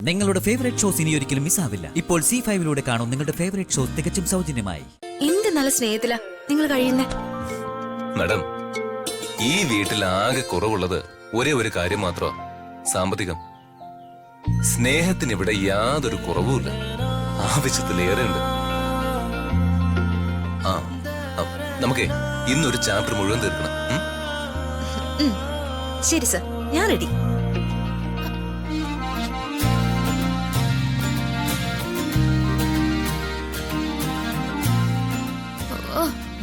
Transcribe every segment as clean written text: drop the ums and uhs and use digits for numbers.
നിങ്ങളുടെ favourite shows ഇനി ഒരിക്കലും മിസ്സാവില്ല. ഇപ്പോൾ C5 കാണും നിങ്ങളുടെ ഫേവറേറ്റ് ഷോസ് തികച്ചും സൗജന്യമായി. എന്ത് നല്ല സ്നേഹത്തിലാ നിങ്ങൾ കഴിയുന്നേ. മാഡം, ഈ വീട്ടിൽ ആകെ കുറവുള്ളത് ഒരേ ഒരു കാര്യം മാത്രമാ, സാമ്പത്തികം. സ്നേഹത്തിന് ഇവിടെ യാതൊരു കുറവുമില്ല, ആവശ്യത്തിലേറെ ഉണ്ട്. ആ, നമുക്കേ ഇന്നൊരു ചാപ്റ്റർ മുഴുവൻ തീർക്കണം. ശരി സർ, ഞാൻ റെഡി.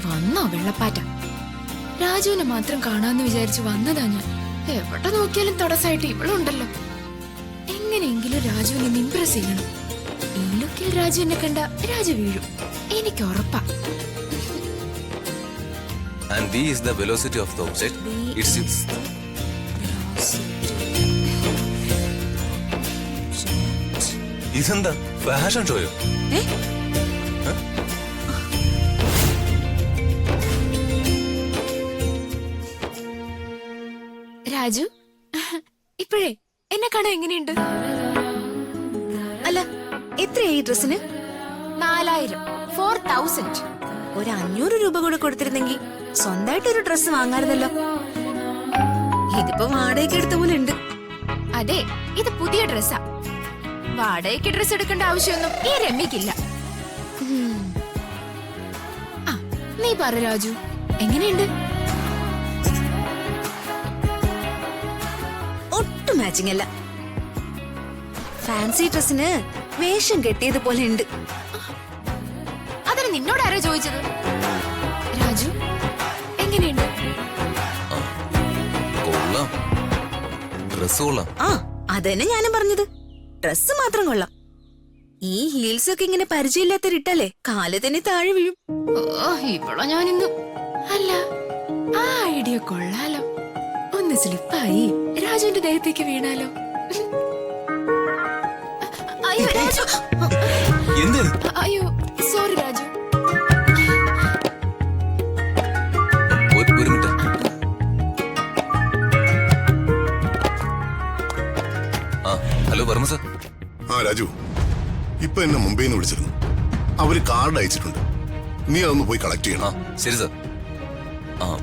വന്നോ വെള്ളപ്പാറ്റ? രാജുവിനെ മാത്രം കാണാന്ന് വിചാരിച്ചു വന്നതാ ഞാൻ. എവിടെ നോക്കിയാലും തടസ്സായിട്ട് ഇവളുണ്ടല്ലോ. എങ്ങനെയെങ്കിലും രാജുവിനെ ഇംപ്രസ് ചെയ്യണം. ഈ ലുക്കിൽ രാജു എന്നെ കണ്ട രാജു വീഴും, എനിക്ക് ഉറപ്പാ. And v is the velocity of the object. It's ഇതെന്താ ഫാഷൻ ഷോയോ? രാജു, ഇപ്പോഴേ എന്നെ കാണാൻ എങ്ങനെയുണ്ട്? അല്ല, എത്രയായി ഡ്രസ്സിന്? 4000, 4000. ഒരു 500 രൂപ കൂടെ കൊടുത്തിരുന്നെങ്കിൽ സ്വന്തമായിട്ടൊരു ഡ്രസ്സ് വാങ്ങാറുന്നല്ലോ. ഇതിപ്പോ വാടകയ്ക്ക് എടുത്ത പോലെ ഉണ്ട്. അതെ, ഇത് പുതിയ ഡ്രസ്സാ. വാടകയ്ക്ക് ഡ്രസ് എടുക്കേണ്ട ആവശ്യമൊന്നും ഈ രമ്യക്കില്ല. നീ പറ രാജു, എങ്ങനെയുണ്ട്? ഒട്ടും മാച്ചിങ് അല്ല. ഫാൻസി ഡ്രസ്സിന് വേഷം കെട്ടിയതുപോലെ ഉണ്ട്. അതിന് നിന്നോട് ആരാ ചോദിച്ചത്? രാജു, എങ്ങനെയുണ്ട്? കൊള്ളാം, ഡ്രസ് കൊള്ളാം. ആ, അതന്നെ ഞാനും പറഞ്ഞത്. ഡ്രസ് മാത്രം കൊള്ളാം. ഈ ഹീൽസ് ഒക്കെ ഇങ്ങനെ പരിചയമില്ലാത്തവരിട്ടല്ലേ കാല് തന്നെ താഴെ വീഴും. ഇവളോ ഞാനിന്ന്. അല്ല, ആ ഐഡിയ കൊള്ളാലോ. ഒന്ന് സ്ലിപ്പായി രാജുവിന്റെ ദേഹത്തേക്ക് വീണാലോ? അയ്യോ രാജു, അയ്യോ സോറി രാജു. ഒരു minute. Hello Varma sir. Raju, ഇപ്പൊ എന്നെ മുംബൈയിൽ നിന്ന് വിളിച്ചിരുന്നു. അവര് കാർഡ് അയച്ചിട്ടുണ്ട്, നീ അതൊന്ന് പോയി കളക്ട് ചെയ്യണം. ശരി സർ.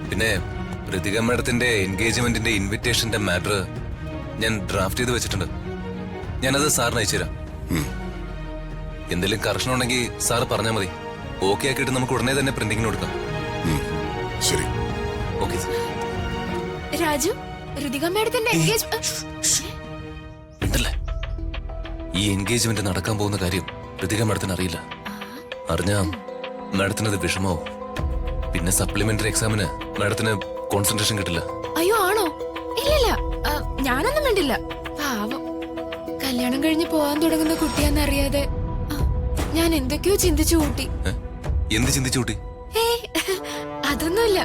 പിന്നെ ഋതിക മാഡത്തിന്റെ എൻഗേജ്മെന്റിന്റെ ഇൻവിറ്റേഷന്റെ മാറ്റർ ഞാൻ ഡ്രാഫ്റ്റ് ചെയ്ത് വെച്ചിട്ടുണ്ട്. ഞാനത് സാറിന് അയച്ചുതരാം. എന്തെങ്കിലും കറക്ഷൻ ഉണ്ടെങ്കിൽ സാറ് പറഞ്ഞാൽ മതി. ഓക്കെ ആക്കിയിട്ട് നമുക്ക് ഉടനെ തന്നെ പ്രിന്റിങ്ങിന് കൊടുക്കാം. ശരി, ഓക്കെ സർ. രാജു, ഋതിക മാഡത്തിന്റെ ഈ എൻഗേജ്മെന്റ് നടക്കാൻ പോകുന്ന കാര്യം ഋതിക മാഡത്തിന് അറിയില്ല. അറിഞ്ഞാ മാഡത്തിന് അത് വിഷമാവും. പിന്നെ സപ്ലിമെന്ററി എക്സാമിന് മാഡത്തിന് കോൺസെൻട്രേഷൻ കിട്ടില്ല. അയ്യോ ആണോ? ഇല്ലല്ല, ഞാനൊന്നും വേണ്ടില്ല. പാവം, കല്യാണം കഴിഞ്ഞ് പോവാൻ തുടങ്ങുന്ന കുട്ടിയാന്നറിയാതെ ഞാൻ എന്തൊക്കെയോ ചിന്തിച്ചു കൂട്ടി. എന്ത് ചിന്തിച്ചു കൂട്ടി? അതൊന്നുമില്ല.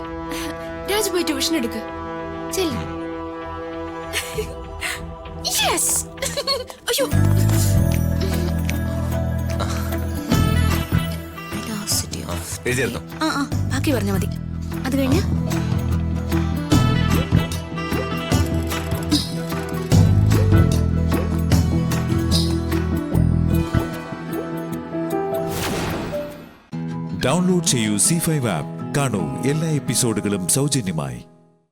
രാജു പോയി ട്യൂഷൻ എടുക്ക്. ചെല്ല്. അയ്യോ, എഴുതിയിരുന്നോ? ബാക്കി പറഞ്ഞാ മതി. അത് കഴിഞ്ഞ ഡൗൺലോഡ് ചെയ്യൂ C5 ആപ്പ്. കാണൂ എല്ലാ എപ്പിസോഡുകളും സൗജന്യമായി.